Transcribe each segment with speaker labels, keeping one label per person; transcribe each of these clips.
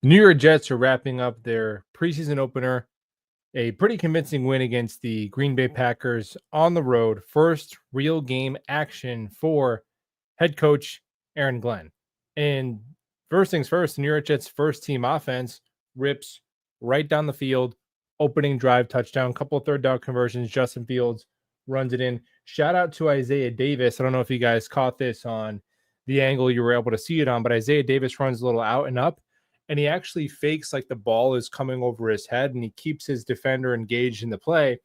Speaker 1: New York Jets are wrapping up their preseason opener, a pretty convincing win against the Green Bay Packers on the road. First real game action for head coach Aaron Glenn. And first things first, the New York Jets' first team offense rips right down the field, opening drive touchdown, couple of third down conversions. Justin Fields runs it in. Shout out to Isaiah Davis. I don't know if you guys caught this on the angle you were able to see it on, but Isaiah Davis runs a little out and up, and he actually fakes like the ball is coming over his head, and he keeps his defender engaged in the play,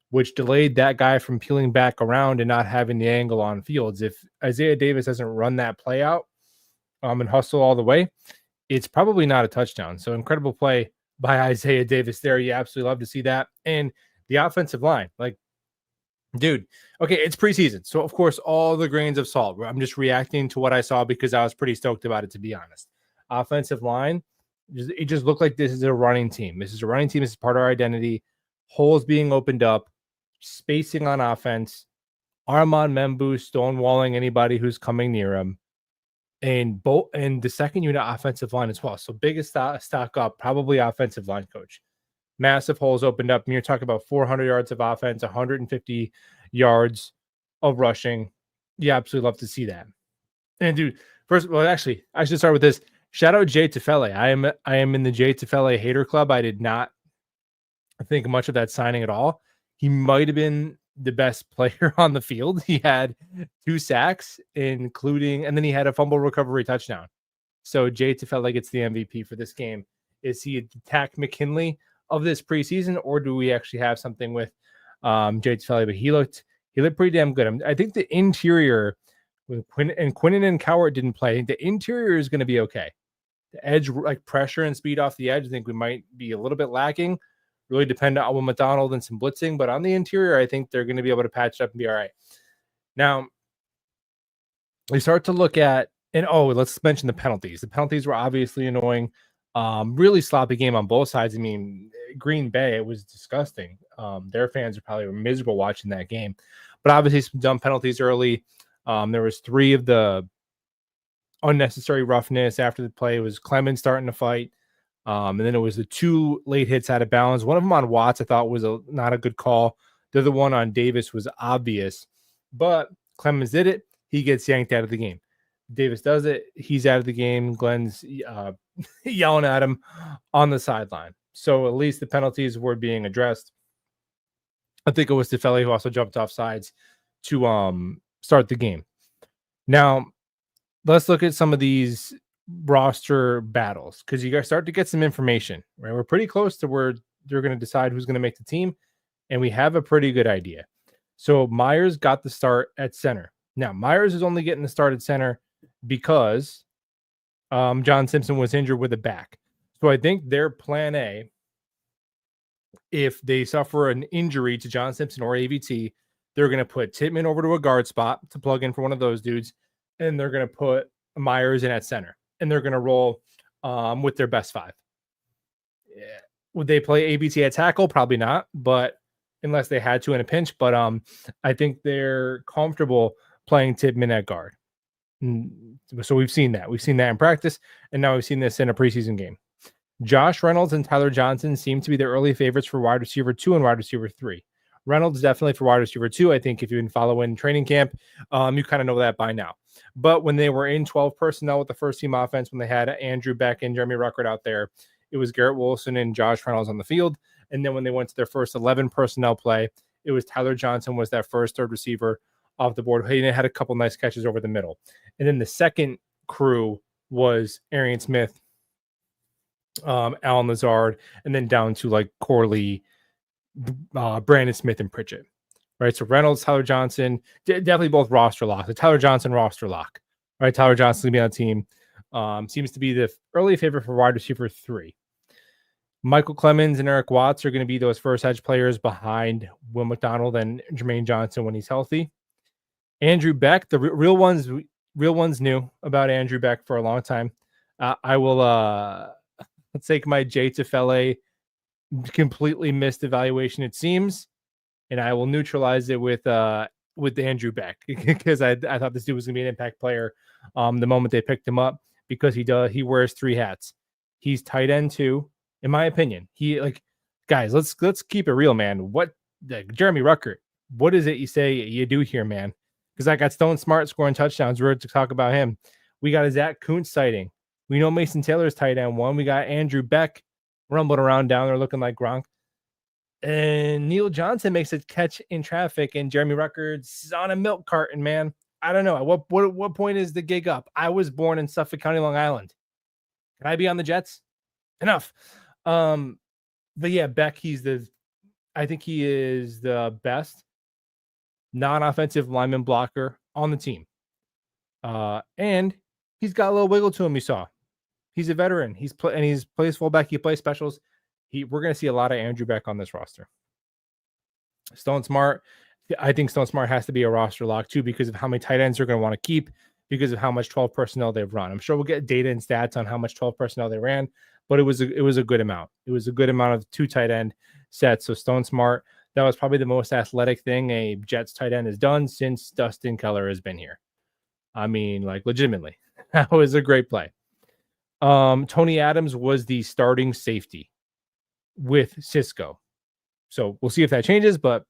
Speaker 1: which delayed that guy from peeling back around and not having the angle on Fields. If Isaiah Davis doesn't run that play out and hustle all the way, it's probably not a touchdown. So incredible play by Isaiah Davis there. You absolutely love to see that. And the offensive line, like, dude, okay, it's preseason. So, of course, all the grains of salt. I'm just reacting to what I saw because I was pretty stoked about it, to be honest. Offensive line, it just looked like this is a running team. This is a running team. This is part of our identity. Holes being opened up, spacing on offense, Armand Membu stonewalling anybody who's coming near him, and the second unit offensive line as well. So biggest stock up, probably offensive line coach. Massive holes opened up. And you're talking about 400 yards of offense, 150 yards of rushing. You absolutely love to see that. And dude, first, well, actually, I should start with this. Shout out Jay Tufele. I am in the Jay Tufele hater club. I did not think much of that signing at all. He might have been the best player on the field. He had 2 sacks, and then he had a fumble recovery touchdown. So Jay Tufele gets the MVP for this game. Is he a Tack McKinley of this preseason, or do we actually have something with Jay Tufele? But he looked pretty damn good. I think the interior with Quinnen and Cowart didn't play. I think the interior is going to be okay. The edge, like pressure and speed off the edge, I think we might be a little bit lacking. Really dependent on Will McDonald and some blitzing, but on the interior, I think they're going to be able to patch it up and be all right. Now, we start to look at, and let's mention the penalties. The penalties were obviously annoying. Really sloppy game on both sides. I mean, Green Bay, it was disgusting. Their fans are probably miserable watching that game. But obviously some dumb penalties early. There was 3 of the unnecessary roughness after the play. It was Clemens starting to fight. And then it was the 2 late hits out of bounds. One of them on Watts I thought was not a good call. The other one on Davis was obvious. But Clemens did it. He gets yanked out of the game. Davis does it. He's out of the game. Glenn's yelling at him on the sideline. So at least the penalties were being addressed. I think it was Tufele who also jumped off sides to start the game. Now, let's look at some of these roster battles, because you guys start to get some information, right? We're pretty close to where they're going to decide who's going to make the team, and we have a pretty good idea. So Myers got the start at center. Now, Myers is only getting the start at center because John Simpson was injured with a back. So I think their plan A, if they suffer an injury to John Simpson or AVT, they're going to put Tittman over to a guard spot to plug in for one of those dudes, and they're going to put Myers in at center, and they're going to roll with their best 5. Yeah. Would they play AVT at tackle? Probably not, but unless they had to in a pinch. But I think they're comfortable playing Tittman at guard. So we've seen that. We've seen that in practice, and now we've seen this in a preseason game. Josh Reynolds and Tyler Johnson seem to be the early favorites for wide receiver 2 and wide receiver 3. Reynolds definitely for wide receiver 2. I think if you've been following training camp, you kind of know that by now. But when they were in 12 personnel with the first team offense, when they had Andrew Beck and Jeremy Ruckert out there, it was Garrett Wilson and Josh Reynolds on the field. And then when they went to their first 11 personnel play, it was Tyler Johnson was that first third receiver off the board. He had a couple nice catches over the middle. And then the second crew was Arian Smith, Alan Lazard, and then down to like Corley, Brandon Smith, and Pritchett. Right, so Reynolds, Tyler Johnson, definitely both roster lock. The Tyler Johnson roster lock. Right, Tyler Johnson going to be on the team. Seems to be the early favorite for wide receiver 3. Michael Clemens and Eric Watts are going to be those first edge players behind Will McDonald and Jermaine Johnson when he's healthy. Andrew Beck, the real ones knew about Andrew Beck for a long time. I will let's take my Jay Tufele completely missed evaluation, it seems, and I will neutralize it with Andrew Beck, because I thought this dude was going to be an impact player the moment they picked him up, because he wears 3 hats. He's tight end too, in my opinion. Guys, let's keep it real, man. Jeremy Ruckert, what is it you say you do here, man? Because I got Stone Smart scoring touchdowns. We're to talk about him. We got a Zach Kuntz sighting. We know Mason Taylor's tight end one. We got Andrew Beck rumbling around down there looking like Gronk. And Neil Johnson makes a catch in traffic, and Jeremy Ruckert's on a milk carton, man. I don't know. At what point is the gig up? I was born in Suffolk County, Long Island. Can I be on the Jets? Enough. But yeah, Beck, I think he is the best non-offensive lineman blocker on the team. And he's got a little wiggle to him, you saw. He's a veteran. He's plays fullback. He plays specials. We're going to see a lot of Andrew Beck on this roster. Stone Smart, I think Stone Smart has to be a roster lock too because of how many tight ends they're going to want to keep, because of how much 12 personnel they've run. I'm sure we'll get data and stats on how much 12 personnel they ran, but it was a good amount. It was a good amount of 2 tight end sets. So Stone Smart, that was probably the most athletic thing a Jets tight end has done since Dustin Keller has been here. I mean, like, legitimately, that was a great play. Tony Adams was the starting safety with Cisco. So we'll see if that changes, but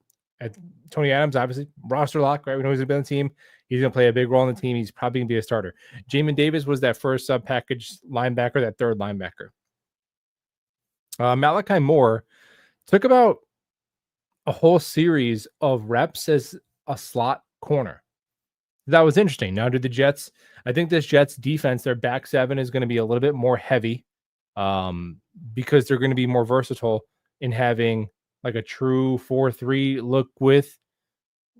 Speaker 1: Tony Adams, obviously, roster lock, right? We know he's going to be on the team. He's going to play a big role in the team. He's probably going to be a starter. Jamin Davis was that first sub-package linebacker, that third linebacker. Malachi Moore took about a whole series of reps as a slot corner. That was interesting. Now, I think this Jets defense, their back seven is going to be a little bit more heavy because they're going to be more versatile in having like a true 4-3 look with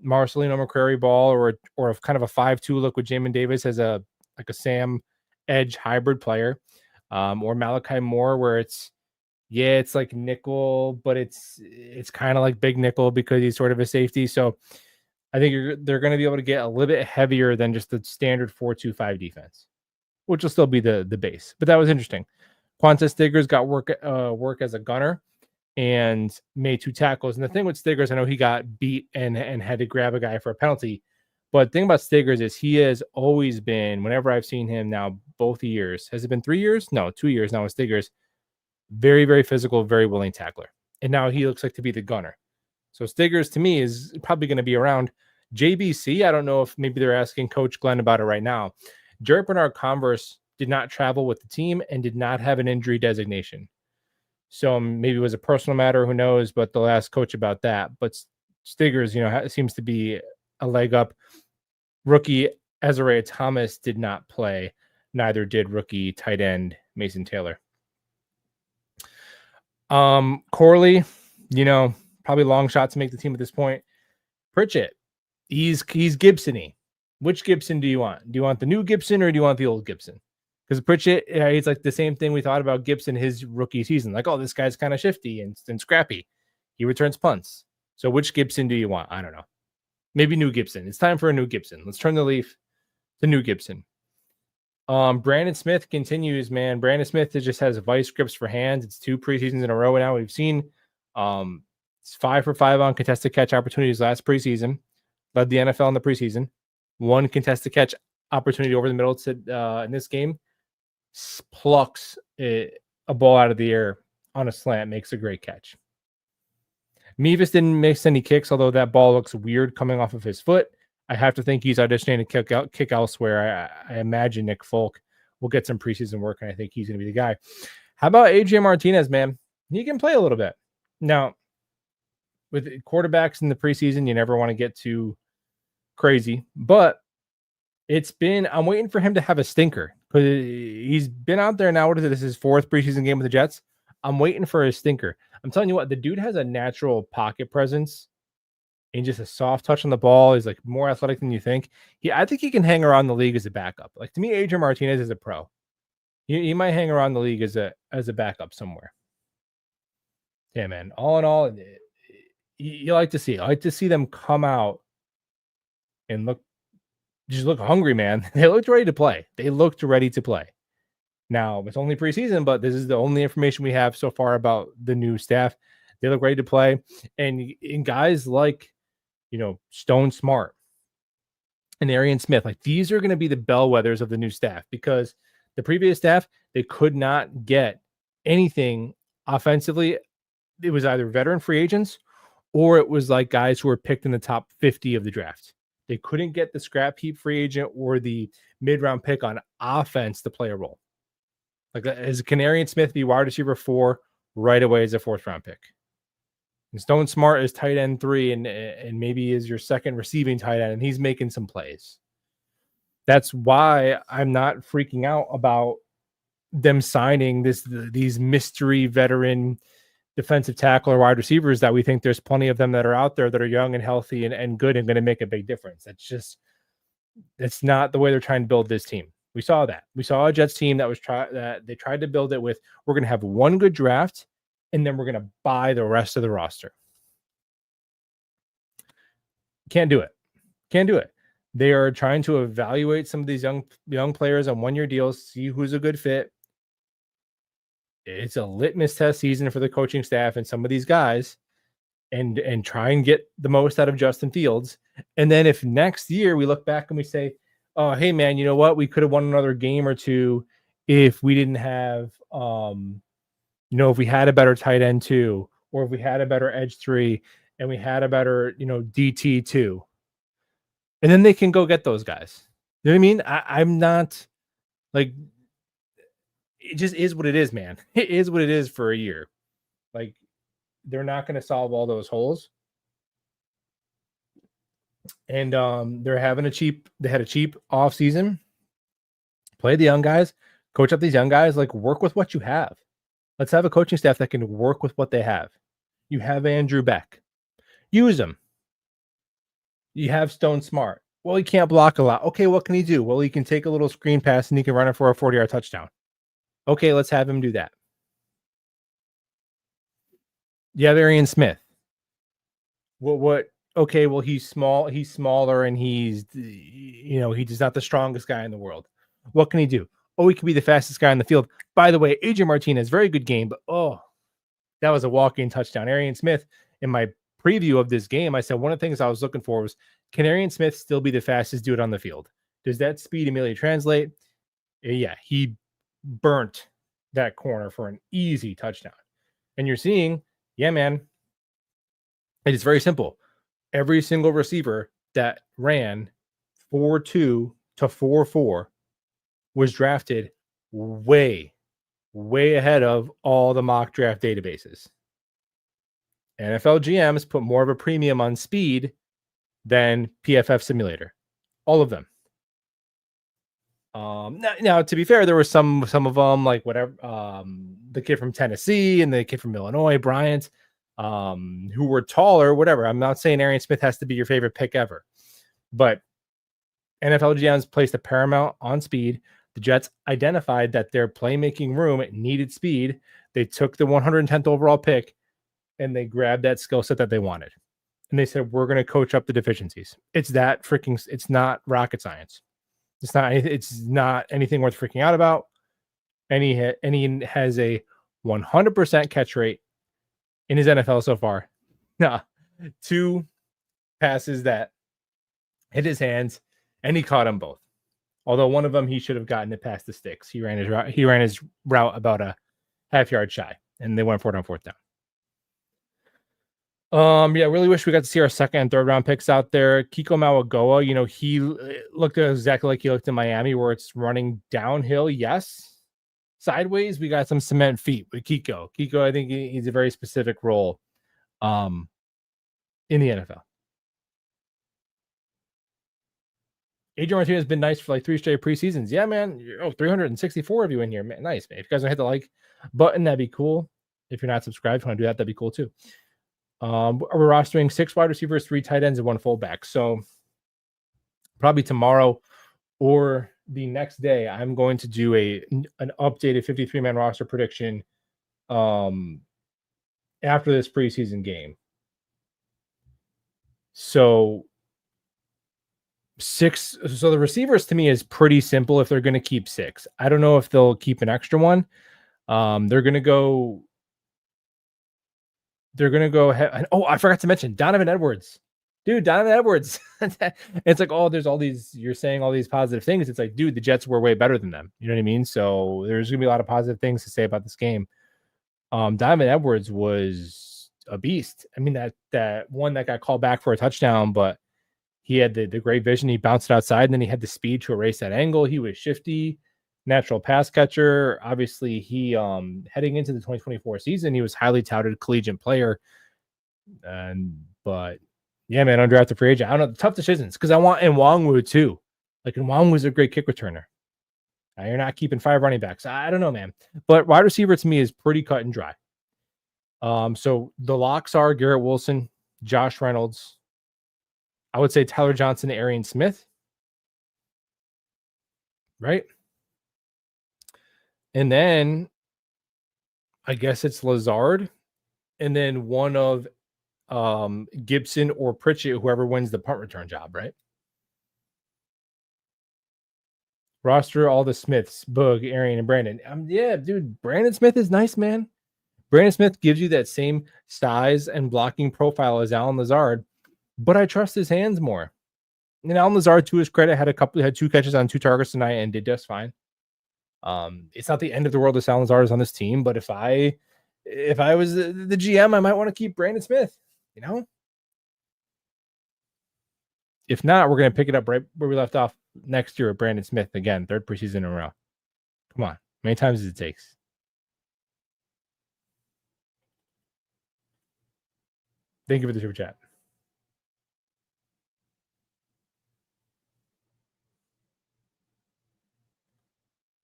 Speaker 1: Marcelino McCrary Ball or kind of a 5-2 look with Jamin Davis as a Sam edge hybrid player, or Malachi Moore where it's like nickel, but it's kind of like big nickel because he's sort of a safety. So I think they're going to be able to get a little bit heavier than just the standard 4-2-5 defense, which will still be the base. But that was interesting. Quantas Stiggers got work as a gunner and made 2 tackles. And the thing with Stiggers, I know he got beat and had to grab a guy for a penalty. But the thing about Stiggers is he has always been, whenever I've seen him now, both years, has it been 3 years? No, 2 years now with Stiggers. Very, very physical, very willing tackler. And now he looks like to be the gunner. So Stiggers, to me, is probably going to be around. JBC, I don't know if maybe they're asking Coach Glenn about it right now. Jared Bernard-Converse did not travel with the team and did not have an injury designation. So maybe it was a personal matter, who knows, but they'll ask Coach about that. But Stiggers, seems to be a leg up. Rookie Ezra Thomas did not play. Neither did rookie tight end Mason Taylor. Corley, probably long shot to make the team at this point. Pritchett, he's Gibson-y. Which Gibson do you want? Do you want the new Gibson or do you want the old Gibson? Because Pritchett, it's like the same thing we thought about Gibson his rookie season. Like, oh, this guy's kind of shifty and scrappy. He returns punts. So which Gibson do you want? I don't know. Maybe new Gibson. It's time for a new Gibson. Let's turn the leaf to new Gibson. Brandon Smith continues, man. Brandon Smith just has vice grips for hands. It's 2 preseasons in a row now. We've seen it's 5 for 5 on contested catch opportunities last preseason. Led the NFL in the preseason. 1 contested catch opportunity over the middle in this game. Plucks a ball out of the air on a slant, makes a great catch. Mevis didn't miss any kicks, although that ball looks weird coming off of his foot. I have to think he's auditioning to kick elsewhere. I imagine Nick Folk will get some preseason work, and I think he's going to be the guy. How about Adrian Martinez, man? He can play a little bit. Now, with quarterbacks in the preseason, you never want to get too crazy, but I'm waiting for him to have a stinker because he's been out there now. What is it? This is his 4th preseason game with the Jets. I'm waiting for his stinker. I'm telling you what, the dude has a natural pocket presence and just a soft touch on the ball. He's like more athletic than you think. I think he can hang around the league as a backup. Like, to me, Adrian Martinez is a pro. He might hang around the league as a backup somewhere. Yeah, man. All in all, you like to see. I like to see them come out and look hungry, man. They looked ready to play. Now, it's only preseason, but this is the only information we have so far about the new staff. They look ready to play. And guys like, Stone Smart and Arian Smith, like, these are going to be the bellwethers of the new staff, because the previous staff, they could not get anything offensively, it was either veteran free agents or it was like guys who were picked in the top 50 of the draft. They couldn't get the scrap heap free agent or the mid-round pick on offense to play a role. Like, as Canarian Smith be wide receiver 4 right away as a 4th-round pick. And Stone Smart is tight end 3 and maybe is your second receiving tight end, and he's making some plays. That's why I'm not freaking out about them signing these mystery veteran defensive tackle or wide receivers that we think there's plenty of them that are out there that are young and healthy and good and going to make a big difference. That's not the way they're trying to build this team. We saw that. We saw a Jets team that they tried to build it with, we're going to have one good draft and then we're going to buy the rest of the roster. Can't do it. Can't do it. They are trying to evaluate some of these young players on one-year deals, see who's a good fit. It's a litmus test season for the coaching staff and some of these guys, and try and get the most out of Justin Fields. And then if next year we look back and we say, oh, hey man, you know what? We could have won another game or two if we didn't have, if we had a better tight end 2, or if we had a better edge 3 and we had a better, DT 2. And then they can go get those guys. You know what I mean? I'm not like, it just is what it is, man. It is what it is for a year. Like, they're not going to solve all those holes. And they had a cheap off season. Play the young guys, coach up these young guys, like work with what you have. Let's have a coaching staff that can work with what they have. You have Andrew Beck. Use him. You have Stone Smart. Well, he can't block a lot. Okay, what can he do? Well, he can take a little screen pass and he can run it for a 40-yard touchdown. Okay, let's have him do that. You have Arian Smith. What? Okay, well, he's small. He's smaller, and he's not the strongest guy in the world. What can he do? Oh, he could be the fastest guy on the field. By the way, Adrian Martinez, very good game, but that was a walk-in touchdown. Arian Smith, in my preview of this game, I said one of the things I was looking for was, can Arian Smith still be the fastest dude on the field? Does that speed immediately translate? Yeah, he burnt that corner for an easy touchdown. And you're seeing, yeah, man, it is very simple. Every single receiver that ran 4.2 to 4.4 was drafted way ahead of all the mock draft databases. NFL GMs put more of a premium on speed than PFF Simulator. All of them. Now, to be fair, there were some of them, like whatever, the kid from Tennessee and the kid from Illinois, Bryant, who were taller, whatever. I'm not saying Arian Smith has to be your favorite pick ever, but NFL GMs placed a paramount on speed. The Jets identified that their playmaking room needed speed. They took the 110th overall pick and they grabbed that skill set that they wanted. And they said, we're going to coach up the deficiencies. It's not rocket science. It's not anything worth freaking out about. And he has a 100% catch rate in his NFL so far. 2 passes that hit his hands, and he caught them both. Although one of them, he should have gotten it past the sticks. He ran his route about a half-yard shy, and they went for it on 4th down. Really wish we got to see our 2nd and 3rd round picks out there. Kiko Mawagoa, he looked exactly like he looked in Miami, where it's running downhill. Yes. Sideways, we got some cement feet with Kiko. Kiko, I think he's a very specific role in the NFL. Adrian Martinez has been nice for like 3 straight preseasons. Yeah, man. 364 of you in here. Man, nice, man. If you guys want to hit the like button, that'd be cool. If you're not subscribed, if you want to do that, that'd be cool too. We're rostering 6 wide receivers, 3 tight ends, and 1 fullback. So probably tomorrow or the next day, I'm going to do an updated 53-man roster prediction after this preseason game. So the receivers to me is pretty simple if they're going to keep 6. I don't know if they'll keep an extra one. They're going to go ahead. Oh, I forgot to mention Donovan Edwards. Dude, Donovan Edwards. It's like, there's all these, you're saying all these positive things. It's like, dude, the Jets were way better than them. You know what I mean? So there's going to be a lot of positive things to say about this game. Diamond Edwards was a beast. I mean, that one that got called back for a touchdown, but he had the great vision. He bounced it outside, and then he had the speed to erase that angle. He was shifty, natural pass catcher. Obviously, he heading into the 2024 season, he was highly touted collegiate player. But yeah, man, undrafted free agent. I don't know, tough decisions because I want Nwangwu too. Like Nwangwu's a great kick returner. You're not keeping 5 running backs. I don't know, man. But wide receiver to me is pretty cut and dry. So the locks are Garrett Wilson, Josh Reynolds. I would say Tyler Johnson, Arian Smith. Right? And then I guess it's Lazard. And then one of Gibson or Pritchett, whoever wins the punt return job, right? Roster all the Smiths, Boog, Arian, and Brandon. Yeah, dude, Brandon Smith is nice, man. Brandon Smith gives you that same size and blocking profile as Alan Lazard, but I trust his hands more. And Alan Lazard, to his credit, had 2 catches on 2 targets tonight and did just fine. It's not the end of the world if Alan Lazard is on this team, but if I was the GM, I might want to keep Brandon Smith, you know? If not, we're going to pick it up right where we left off next year with Brandon Smith again, 3rd preseason in a row. Come on. How many times does it take? Thank you for the super chat.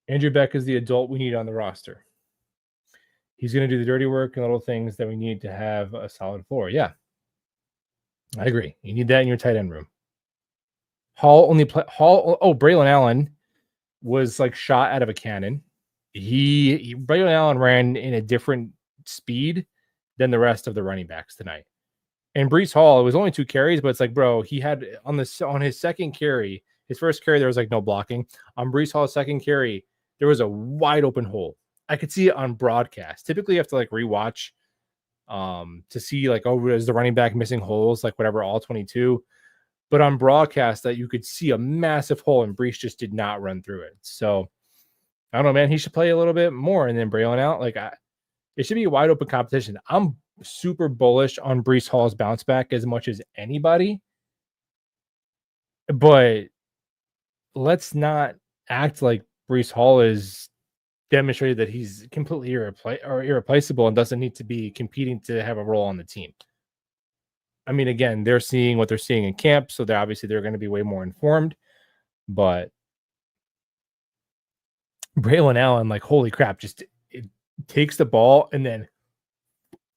Speaker 1: Andrew Beck is the adult we need on the roster. He's going to do the dirty work and little things that we need to have a solid floor. Yeah, I agree. You need that in your tight end room. Braylon Allen was like shot out of a cannon. Braylon Allen ran in a different speed than the rest of the running backs tonight. And Breece Hall, it was only 2 carries, but it's like, bro, he had on his second carry, his first carry, there was like no blocking. On Breece Hall's second carry, there was a wide open hole. I could see it on broadcast. Typically, you have to like rewatch to see like, oh, is the running back missing holes, like whatever, all 22. But on broadcast, that you could see a massive hole, and Breece just did not run through it. So I don't know, man. He should play a little bit more, and then Braylon out. It should be a wide open competition. I'm super bullish on Breece Hall's bounce back as much as anybody, but let's not act like Breece Hall is demonstrated that he's completely irreplaceable and doesn't need to be competing to have a role on the team. I mean, again, they're seeing what they're seeing in camp, so they're going to be way more informed. But Braylon Allen, like, holy crap, just it takes the ball and then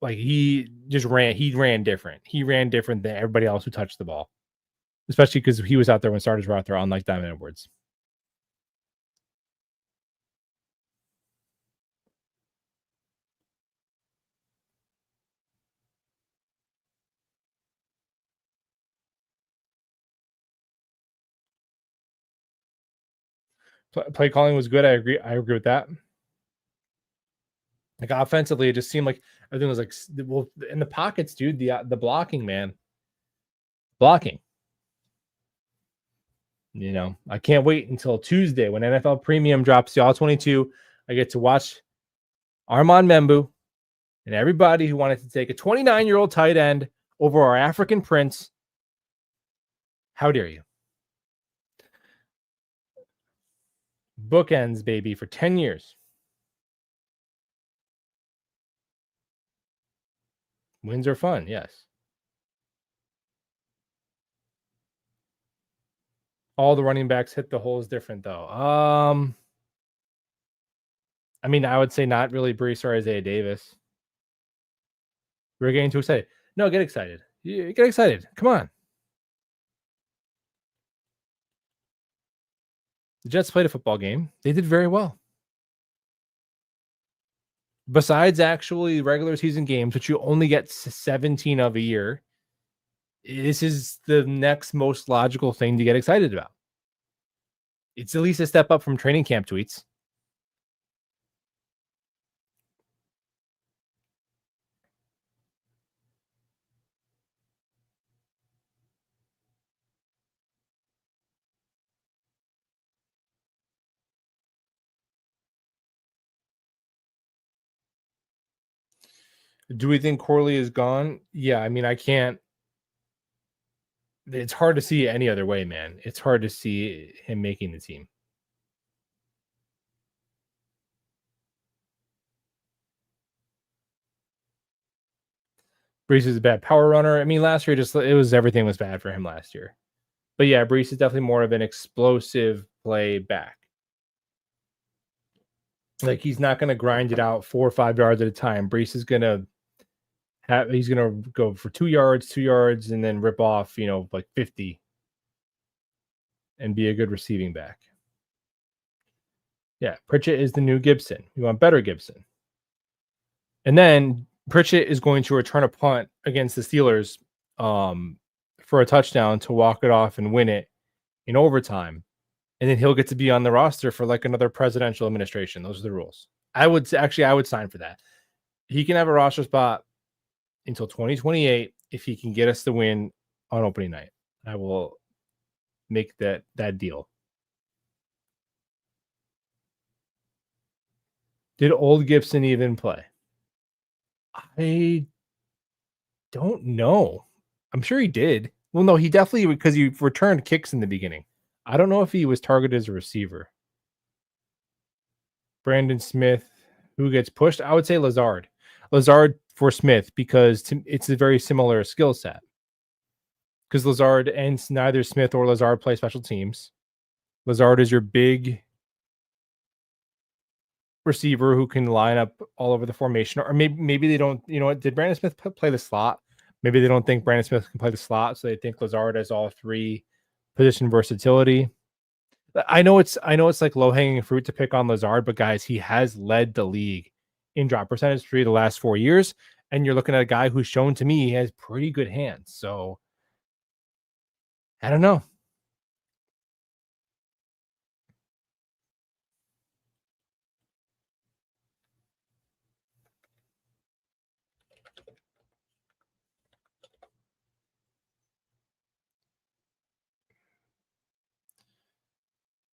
Speaker 1: like he ran different. He ran different than everybody else who touched the ball, especially because he was out there when starters were out there, unlike Diamond Edwards. Play calling was good. I agree with that. Like offensively, it just seemed like everything was like, well, in the pockets, dude. The blocking, man, blocking. You know, I can't wait until Tuesday when NFL Premium drops the All 22. I get to watch Armand Membu and everybody who wanted to take a 29-year-old tight end over our African prince. How dare you? Bookends, baby, for 10 years. Wins are fun, yes. All the running backs hit the holes different, though. I mean, I would say not really Breece or Isaiah Davis. We're getting too excited. No, get excited. Get excited. Come on. The Jets played a football game. They did very well. Besides actually regular season games, which you only get 17 of a year, this is the next most logical thing to get excited about. It's at least a step up from training camp tweets. Do we think Corley is gone? Yeah, I mean, I can't. It's hard to see any other way, man. It's hard to see him making the team. Brees is a bad power runner. I mean, last year everything was bad for him last year. But yeah, Brees is definitely more of an explosive play back. Like he's not going to grind it out 4 or 5 yards at a time. Brees is going to he's going to go for 2 yards, and then rip off, like 50 and be a good receiving back. Yeah, Pritchett is the new Gibson. You want better Gibson. And then Pritchett is going to return a punt against the Steelers for a touchdown to walk it off and win it in overtime. And then he'll get to be on the roster for like another presidential administration. Those are the rules. I would sign for that. He can have a roster spot until 2028 if he can get us the win on opening night. I will make that deal. Did old Gibson even play? I don't know. I'm sure he did. Well, no, he definitely, because he returned kicks in the beginning. I don't know if he was targeted as a receiver. Brandon Smith, who gets pushed? I would say Lazard. Lazard for Smith, because it's a very similar skill set. Because Lazard and neither Smith or Lazard play special teams. Lazard is your big receiver who can line up all over the formation. Or maybe they don't, did Brandon Smith play the slot? Maybe they don't think Brandon Smith can play the slot, so they think Lazard has all 3 position versatility. I know it's like low-hanging fruit to pick on Lazard, but guys, he has led the league in drop percentage for the last 4 years, and you're looking at a guy who's shown to me he has pretty good hands. So I don't know.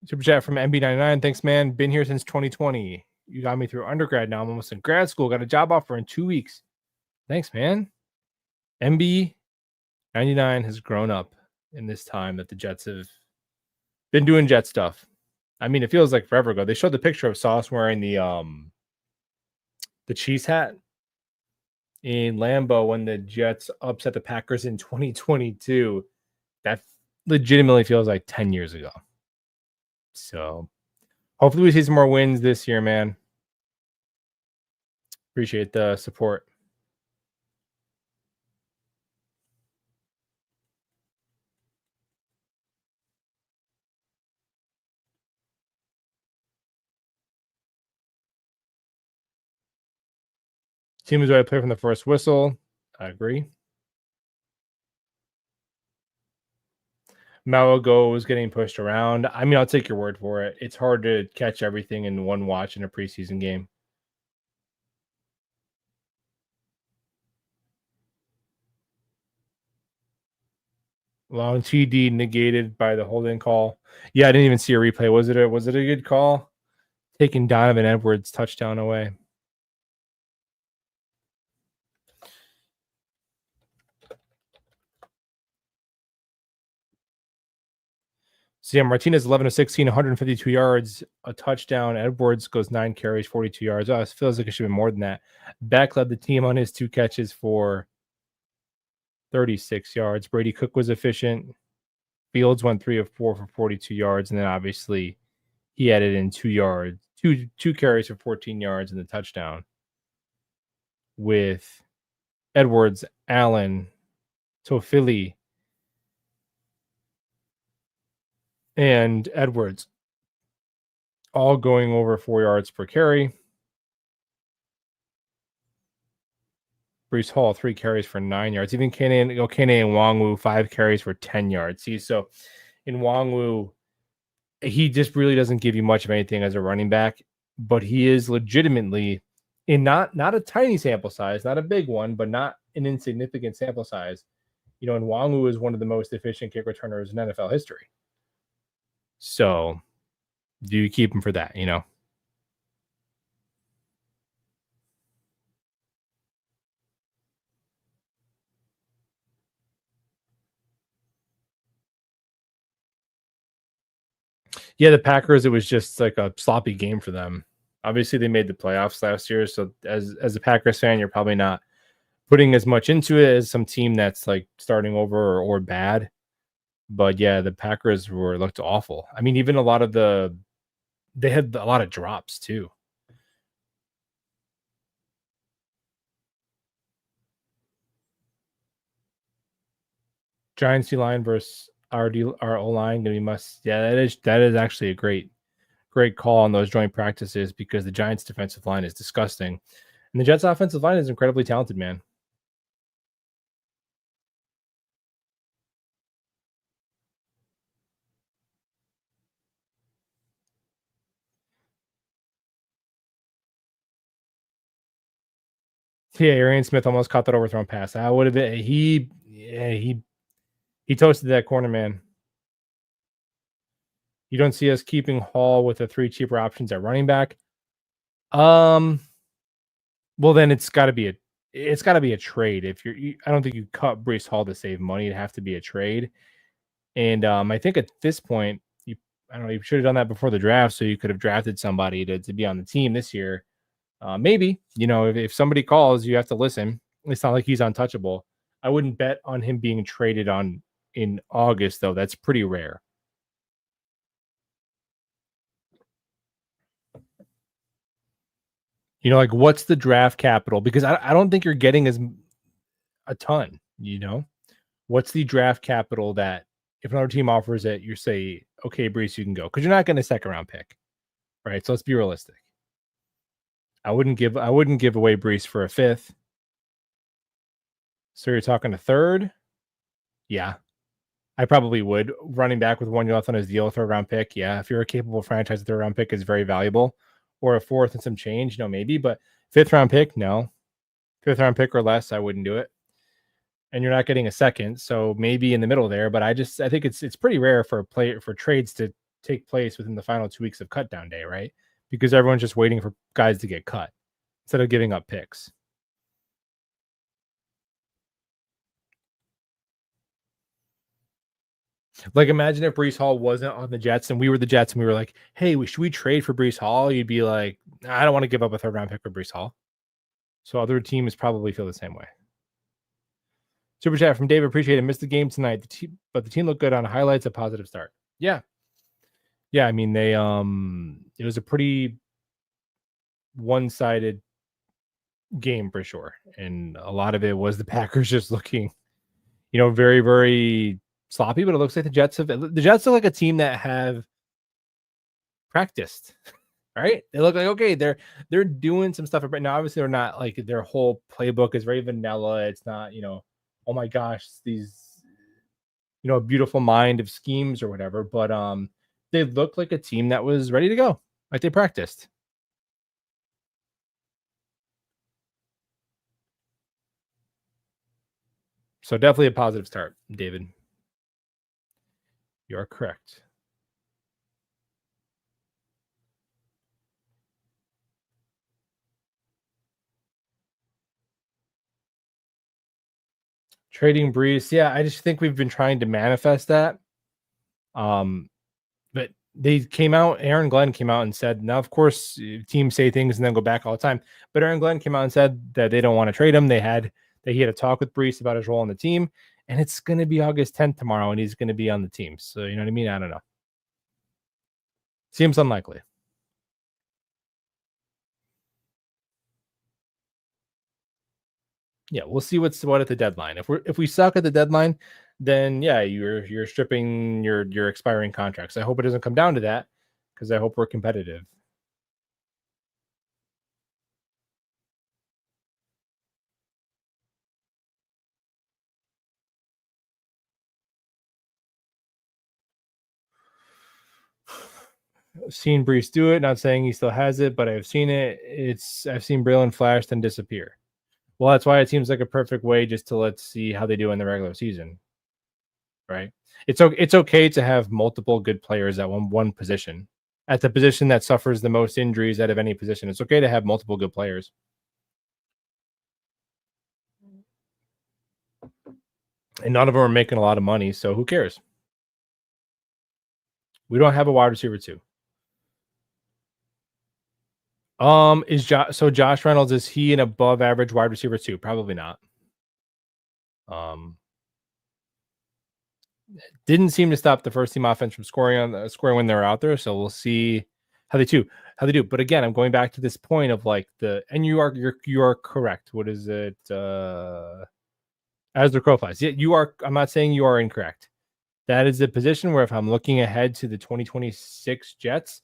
Speaker 1: Super chat from MB99. Thanks, man. Been here since 2020. You got me through undergrad. Now I'm almost in grad school. Got a job offer in 2 weeks. Thanks, man. MB99 has grown up in this time that the Jets have been doing Jet stuff. I mean, it feels like forever ago. They showed the picture of Sauce wearing the cheese hat in Lambeau when the Jets upset the Packers in 2022. That legitimately feels like 10 years ago. So hopefully we see some more wins this year, man. Appreciate the support. Team is ready to play from the first whistle. I agree. Malago is getting pushed around. I mean, I'll take your word for it. It's hard to catch everything in one watch in a preseason game. Long TD negated by the holding call. Yeah, I didn't even see a replay. Was it a good call? Taking Donovan Edwards' touchdown away. So yeah, Martinez 11 of 16, 152 yards, a touchdown. Edwards goes 9 carries, 42 yards. Oh, it feels like it should be more than that. Beck led the team on his 2 catches for 36 yards. Brady Cook was efficient. Fields went 3 of 4 for 42 yards, and then obviously he added in 2 yards, two carries for 14 yards and the touchdown. With Edwards, Allen, Toffili, and Edwards all going over 4 yards per carry. Brees Hall, 3 carries for 9 yards. Even Kane and Nwangwu, 5 carries for 10 yards. See, so in Nwangwu, he just really doesn't give you much of anything as a running back, but he is legitimately in not a tiny sample size, not a big one, but not an insignificant sample size. Nwangwu is one of the most efficient kick returners in NFL history. So do you keep him for that, Yeah, the Packers, it was just like a sloppy game for them. Obviously, they made the playoffs last year, so as a Packers fan, you're probably not putting as much into it as some team that's like starting over or bad. But yeah, the Packers were looked awful. I mean, even a lot of they had a lot of drops too. Giants D line versus our O line gonna be must. Yeah, that is actually a great call on those joint practices because the Giants defensive line is disgusting, and the Jets offensive line is incredibly talented, man. Yeah, Arian Smith almost caught that overthrown pass. That would have been he toasted that corner, man. You don't see us keeping Hall with the three cheaper options at running back. Um, well then it's got to be a trade. If I don't think you cut Brees Hall to save money. It'd have to be a trade. And I think at this point, I don't know, you should have done that before the draft so you could have drafted somebody to be on the team this year. Maybe, if somebody calls, you have to listen. It's not like he's untouchable. I wouldn't bet on him being traded on in August, though. That's pretty rare. Like what's the draft capital? Because I don't think you're getting as a ton. What's the draft capital that if another team offers it, you say, okay, Brees, you can go. Because you're not getting a second round pick. Right. So let's be realistic. I wouldn't give away Brees for a fifth. So you're talking a third? Yeah. I probably would. Running back with 1 year left on his deal, third round pick. Yeah. If you're a capable franchise, third round pick is very valuable. Or a fourth and some change, maybe. But fifth round pick, no. Fifth round pick or less, I wouldn't do it. And you're not getting a second, so maybe in the middle there. But I think it's pretty rare for trades to take place within the final 2 weeks of cut down day, right? Because everyone's just waiting for guys to get cut instead of giving up picks. Like imagine if Brees Hall wasn't on the Jets and we were the Jets and we were like, hey, should we trade for Brees Hall? You'd be like, nah, I don't want to give up a third round pick for Brees Hall. So other teams probably feel the same way. Super chat from Dave. Appreciate it. Missed the game tonight, but the team looked good on highlights. A positive start. Yeah, yeah. I mean, it was a pretty one-sided game for sure, and a lot of it was the Packers just looking, very, very sloppy. But it looks like the Jets are like a team that have practiced. Right? They look like okay, they're doing some stuff. But now, obviously, they're not like their whole playbook is very vanilla. It's not, oh my gosh, these, a beautiful mind of schemes or whatever. But they look like a team that was ready to go, like they practiced. So definitely a positive start, David. You are correct. Trading Brees, yeah, I just think we've been trying to manifest that. But they came out. Aaron Glenn came out and said, now, of course, teams say things and then go back all the time. But Aaron Glenn came out and said that they don't want to trade him. He had a talk with Brees about his role on the team, and it's going to be August 10th tomorrow, and he's going to be on the team. So you know what I mean? I don't know. Seems unlikely. Yeah, we'll see what's what at the deadline. If we suck at the deadline, then yeah, you're stripping your expiring contracts. I hope it doesn't come down to that because I hope we're competitive. I've seen Brees do it. Not saying he still has it, but I've seen it. I've seen Braylon flash then disappear. Well, that's why it seems like a perfect way just to let's see how they do in the regular season, right? It's okay to have multiple good players at one position, at the position that suffers the most injuries out of any position. It's okay to have multiple good players, and none of them are making a lot of money, so who cares? We don't have a wide receiver 2. So Josh Reynolds, is he an above average wide receiver 2? Probably not. Didn't seem to stop the first team offense from scoring when they were out there. So we'll see how they do. But again, I'm going back to this point of like you are correct. What is it? As the crow flies. Yeah, you are. I'm not saying you are incorrect. That is the position where if I'm looking ahead to the 2026 Jets,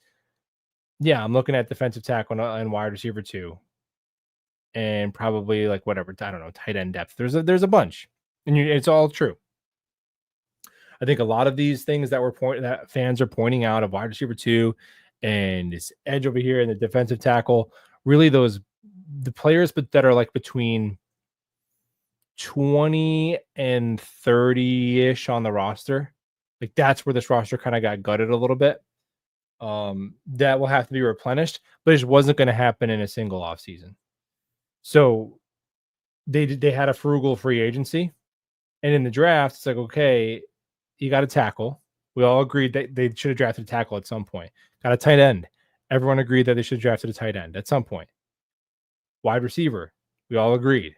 Speaker 1: yeah, I'm looking at defensive tackle and wide receiver 2, and probably like whatever, I don't know, tight end depth. There's a bunch, and it's all true. I think a lot of these things that fans are pointing out of wide receiver 2 and this edge over here and the defensive tackle, really the players that are like between 20 and 30-ish on the roster. Like that's where this roster kind of got gutted a little bit. That will have to be replenished, but it just wasn't going to happen in a single offseason. So they had a frugal free agency, and in the draft, it's like, okay, you got a tackle. We all agreed that they should have drafted a tackle at some point. Got a tight end. Everyone agreed that they should have drafted a tight end at some point. Wide receiver. We all agreed.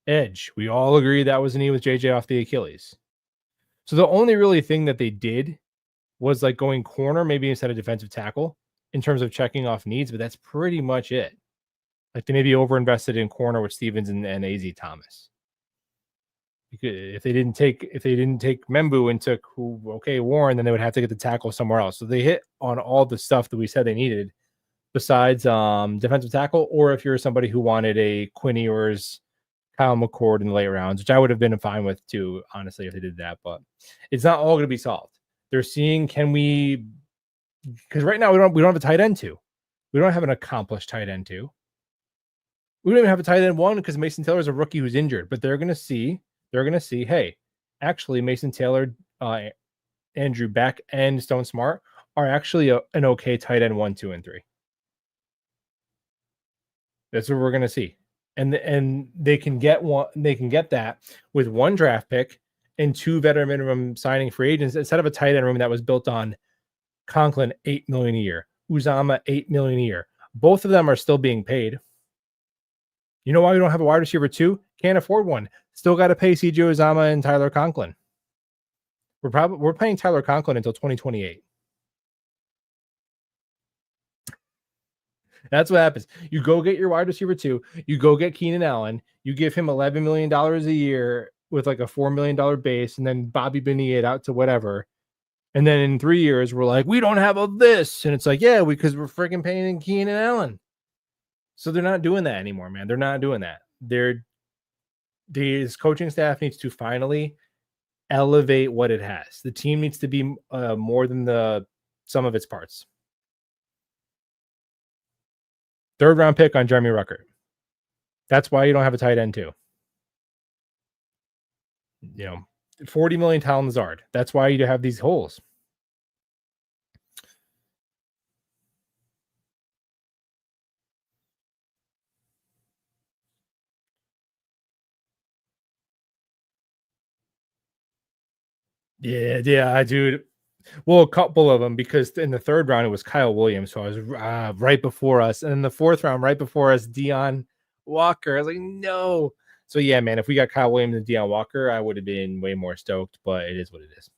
Speaker 1: Edge. We all agreed that was a knee with JJ off the Achilles. So the only really thing that they did was like going corner, maybe instead of defensive tackle, in terms of checking off needs, but that's pretty much it. Like they maybe overinvested in corner with Stevens and AZ Thomas. If they didn't take Membu and took Warren, then they would have to get the tackle somewhere else. So they hit on all the stuff that we said they needed, besides defensive tackle, or if you're somebody who wanted a Quinn Ewers, Kyle McCord in the late rounds, which I would have been fine with too, honestly, if they did that. But it's not all going to be solved. They're seeing, because right now we don't have a tight end 2. We don't have an accomplished tight end 2. We don't even have a tight end 1 because Mason Taylor is a rookie who's injured. But they're going to see, hey, actually Mason Taylor, Andrew Beck, and Stone Smart are actually an okay tight end 1, 2, and 3. That's what we're going to see. And they can get that with 1 draft pick and 2 veteran minimum signing free agents instead of a tight end room that was built on Conklin $8 million a year, Uzama $8 million a year. Both of them are still being paid. You know why we don't have a wide receiver 2? Can't afford one. Still got to pay CJ Uzama and Tyler Conklin. We're paying Tyler Conklin until 2028. That's what happens. You go get your wide receiver 2. You go get Keenan Allen. You give him $11 million a year with like a $4 million base, and then Bobby Bonilla out to whatever. And then in 3 years, we're like, we don't have all this. And it's like, yeah, because we're freaking paying Keenan Allen. So they're not doing that anymore, man. They're not doing that. This coaching staff needs to finally elevate what it has. The team needs to be more than the sum of its parts. 3rd round pick on Jeremy Ruckert. That's why you don't have a tight end 2. 40 million Talon Lazard. That's why you have these holes. Yeah, dude. Well, a couple of them, because in the 3rd round it was Kyle Williams, so I was right before us, and in the 4th round, right before us, Deion Walker. I was like, no. So yeah, man, if we got Kyle Williams and Deion Walker, I would have been way more stoked. But it is what it is.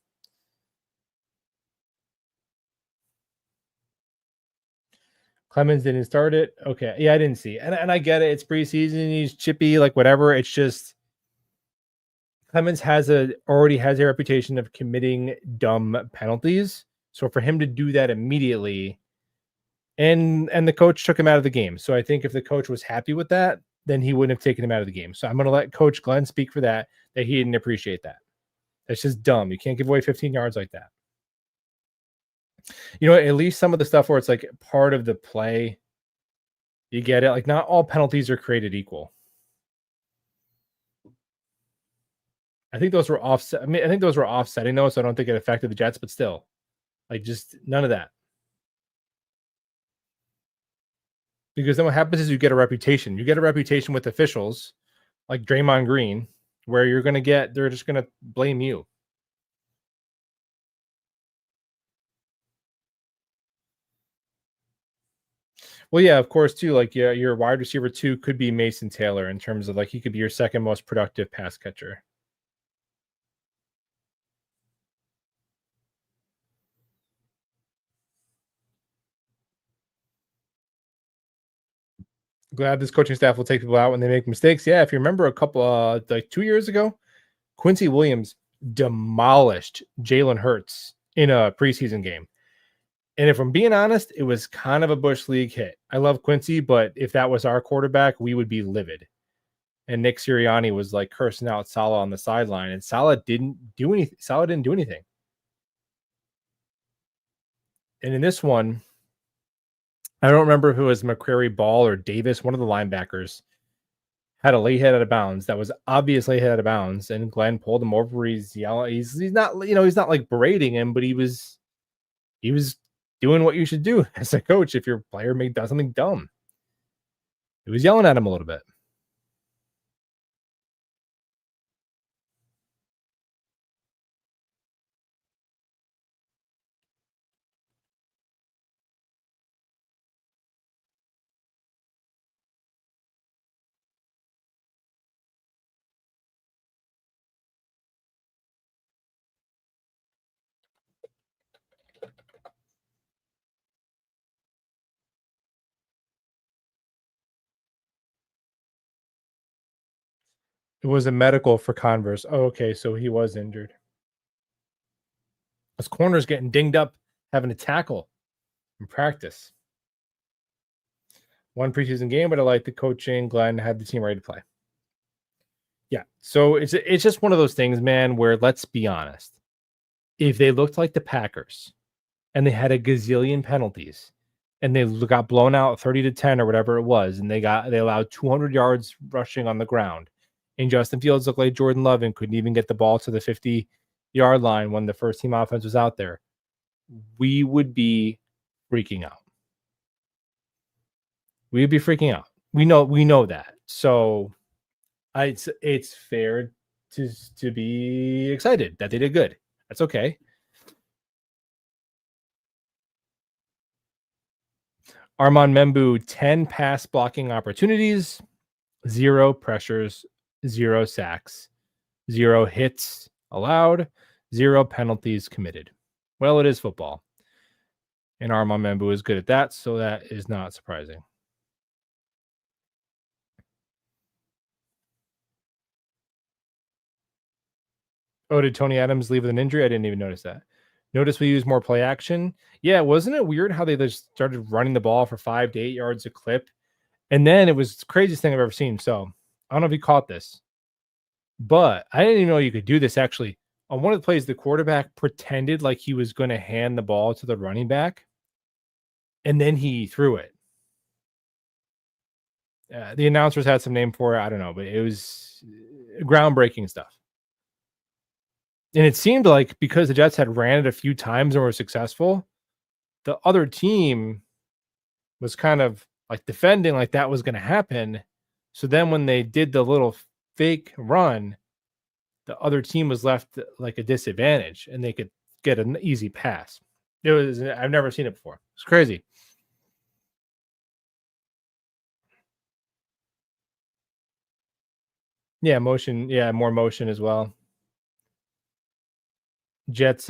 Speaker 1: Clemens didn't start it. Okay, yeah, I didn't see, and I get it. It's preseason. He's chippy, like whatever. It's just Clemens already has a reputation of committing dumb penalties. So for him to do that immediately, and the coach took him out of the game. So I think if the coach was happy with that, then he wouldn't have taken him out of the game. So I'm going to let Coach Glenn speak for that he didn't appreciate that. That's just dumb. You can't give away 15 yards like that. At least some of the stuff where it's like part of the play, you get it. Like not all penalties are created equal. I think those were offset. I think those were offsetting those, so I don't think it affected the Jets, but still, like just none of that. Because then what happens is you get a reputation. You get a reputation with officials like Draymond Green, where they're just going to blame you. Well, yeah, of course, too. Like, yeah, your wide receiver two could be Mason Taylor in terms of like he could be your second most productive pass catcher. Glad this coaching staff will take people out when they make mistakes. Yeah, if you remember a couple like 2 years ago, Quincy Williams demolished Jalen Hurts in a preseason game. And if I'm being honest, it was kind of a Bush League hit. I love Quincy, but if that was our quarterback, we would be livid. And Nick Sirianni was like cursing out Salah on the sideline, and Salah didn't do anything. Salah didn't do anything. And in this one, I don't remember if it was McCrary Ball or Davis, one of the linebackers, had a late hit out of bounds that was obviously hit out of bounds, and Glenn pulled him over. He's yelling. He's not, he's not like berating him, but he was doing what you should do as a coach if your player does something dumb. He was yelling at him a little bit. It was a medical for Converse. Oh, okay, so he was injured. His corner's getting dinged up, having to tackle in practice. One preseason game, but I like the coaching. Glenn had the team ready to play. Yeah, so it's just one of those things, man, where let's be honest. If they looked like the Packers and they had a gazillion penalties and they got blown out 30-10 or whatever it was, and they allowed 200 yards rushing on the ground, and Justin Fields looked like Jordan Love and couldn't even get the ball to the 50-yard line when the first team offense was out there, we would be freaking out. We'd be freaking out. We know that. So it's fair to be excited that they did good. That's okay. Armand Membu, 10 pass blocking opportunities, 0 pressures, 0 sacks, 0 hits allowed, 0 penalties committed. Well, it is football. And Armand Membu is good at that, so that is not surprising. Oh, did Tony Adams leave with an injury? I didn't even notice that. Notice we use more play action. Yeah, wasn't it weird how they just started running the ball for 5 to 8 yards a clip? And then it was the craziest thing I've ever seen. So I don't know if you caught this, but I didn't even know you could do this actually. On one of the plays, the quarterback pretended like he was going to hand the ball to the running back, and then he threw it. The announcers had some name for it. I don't know, but it was groundbreaking stuff. And it seemed like because the Jets had ran it a few times and were successful, the other team was kind of like defending like that was going to happen. So then when they did the little fake run, the other team was left like a disadvantage and they could get an easy pass. I've never seen it before. It's crazy. Yeah, motion. Yeah, more motion as well. Jets,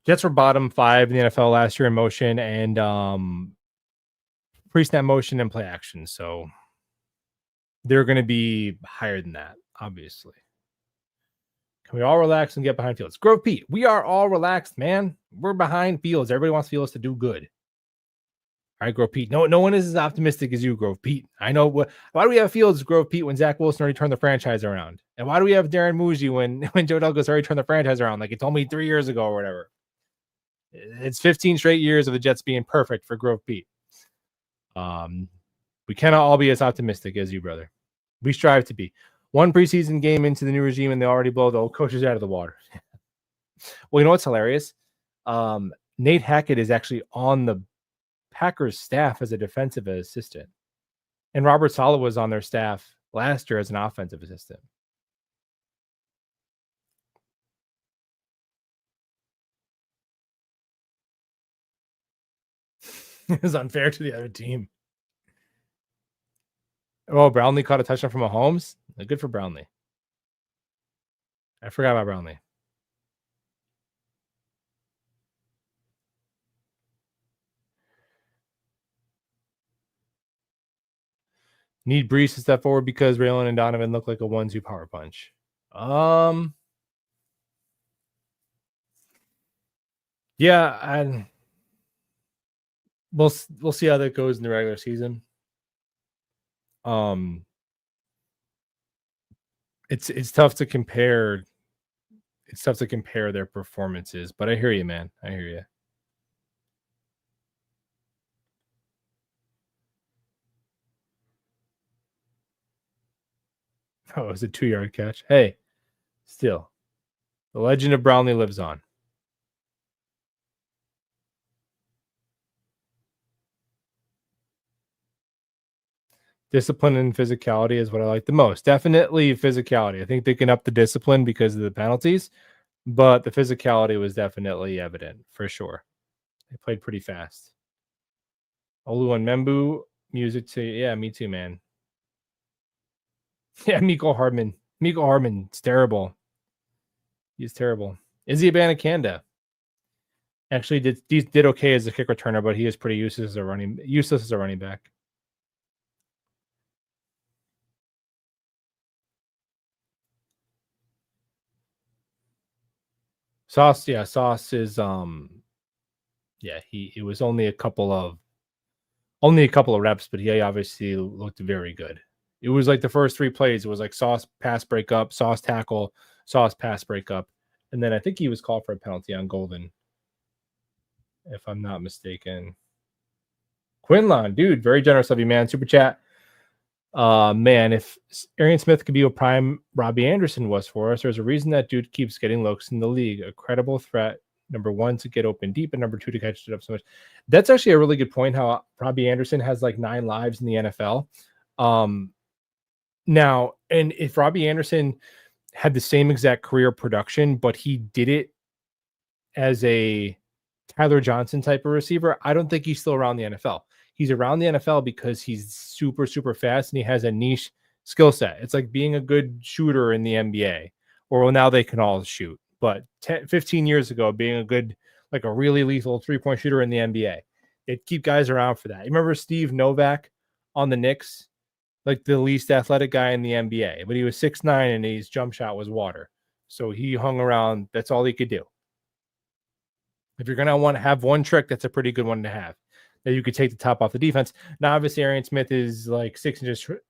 Speaker 1: Jets were bottom 5 in the NFL last year in motion and pre-snap motion and play action. So they're going to be higher than that, obviously. Can we all relax and get behind Fields? Grove Pete, we are all relaxed, man. We're behind Fields. Everybody wants Fields to do good. All right, Grove Pete. No one is as optimistic as you, Grove Pete. I know. Why do we have Fields, Grove Pete, when Zach Wilson already turned the franchise around? And why do we have Darren Muji when Joe Douglas already turned the franchise around? Like he told me 3 years ago or whatever. It's 15 straight years of the Jets being perfect for Grove Pete. We cannot all be as optimistic as you, brother. We strive to be. One preseason game into the new regime, and they already blow the old coaches out of the water. Well, you know what's hilarious? Nate Hackett is actually on the Packers staff as a defensive assistant, and Robert Saleh was on their staff last year as an offensive assistant. It was unfair to the other team. Oh, Brownlee caught a touchdown from Mahomes. Good for Brownlee. I forgot about Brownlee. Need Brees to step forward because Raylan and Donovan look like a 1-2 power punch. Yeah, we'll see how that goes in the regular season. It's tough to compare. It's tough to compare their performances, but I hear you, man. I hear you. Oh, it was a 2-yard catch. Hey, still, the legend of Brownlee lives on. Discipline and physicality is what I like the most. Definitely physicality. I think they can up the discipline because of the penalties, but the physicality was definitely evident for sure. They played pretty fast. Olu and Membu, music to, yeah, me too, man. Yeah, Miko Hardman. It's terrible. He's terrible. Izzy Abanikanda actually did okay as a kick returner, but he is pretty useless as a running back. Sauce is it was only a couple of reps, but he obviously looked very good. It was like the first 3 plays. It was like Sauce pass breakup, Sauce tackle, Sauce pass breakup, and then I think he was called for a penalty on Golden, if I'm not mistaken. Quinlan, dude, very generous of you, man. Super chat. Man, if Arian Smith could be what prime Robbie Anderson was for us, there's a reason that dude keeps getting looks in the league. A credible threat, number 1, to get open deep, and number 2, to catch it up so much. That's actually a really good point, how Robbie Anderson has like 9 lives in the NFL. Now, and if Robbie Anderson had the same exact career production, but he did it as a Tyler Johnson type of receiver, I don't think he's still around the NFL. He's around the NFL because he's super, super fast and he has a niche skill set. It's like being a good shooter in the NBA, or well, now they can all shoot. But 15 years ago, being a good, like a really lethal 3-point shooter in the NBA, they'd keep guys around for that. You remember Steve Novak on the Knicks, like the least athletic guy in the NBA, but he was 6'9" and his jump shot was water. So he hung around. That's all he could do. If you're going to want to have one trick, that's a pretty good one to have, that you could take the top off the defense. Now, obviously, Arian Smith is like 6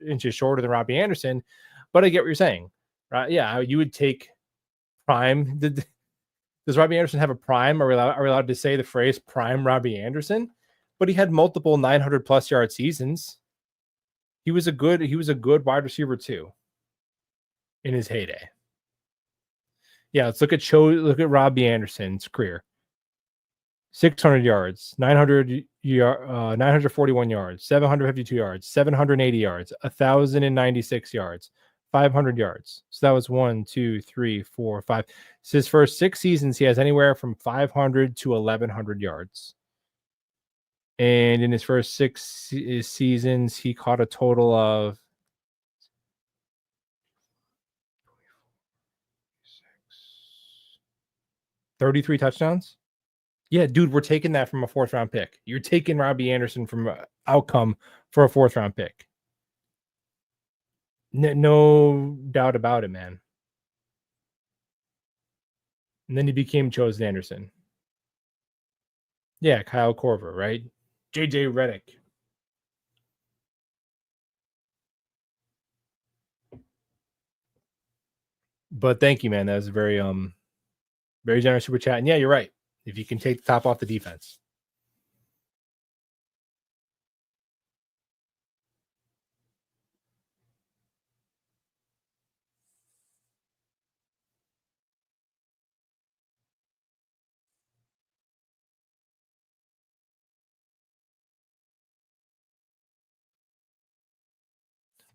Speaker 1: inches shorter than Robbie Anderson, but I get what you're saying, right? Yeah, you would take prime. Does Robbie Anderson have a prime? Are we allowed to say the phrase prime Robbie Anderson? But he had multiple 900+ yard seasons. He was a good wide receiver too in his heyday. Yeah, let's look at Robbie Anderson's career. 600 yards, 941 yards, 752 yards, 780 yards, 1,096 yards, 500 yards. So that was 1, 2, 3, 4, 5. So his first 6 seasons, he has anywhere from 500 to 1,100 yards. And in his first 6 seasons, he caught a total of 33 touchdowns. Yeah, dude, we're taking that from a 4th-round pick. You're taking Robbie Anderson from outcome for a 4th-round pick. No doubt about it, man. And then he became Chosen Anderson. Yeah, Kyle Korver, right? JJ Redick. But thank you, man. That was a very generous super chat. And yeah, you're right. If you can take the top off the defense.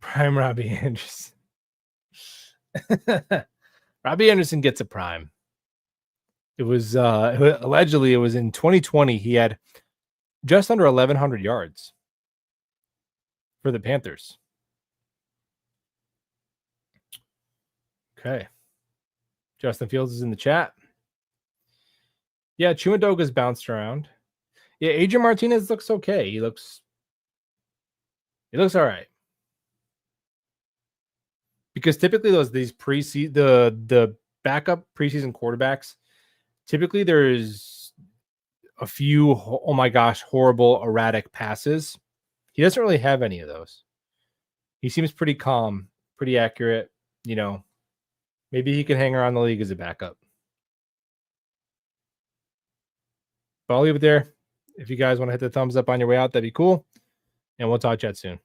Speaker 1: Prime Robbie Anderson. Robbie Anderson gets a prime. It was allegedly it was in 2020. He had just under 1,100 yards for the Panthers. Okay. Justin Fields is in the chat. Yeah, Chumadoga's bounced around. Yeah, Adrian Martinez looks okay. He looks all right. Because typically these the backup preseason quarterbacks, typically there's a few oh my gosh, horrible erratic passes. He doesn't really have any of those. He seems pretty calm, pretty accurate, you know. Maybe he can hang around the league as a backup. But I'll leave it there. If you guys want to hit the thumbs up on your way out, that'd be cool. And we'll talk chat soon.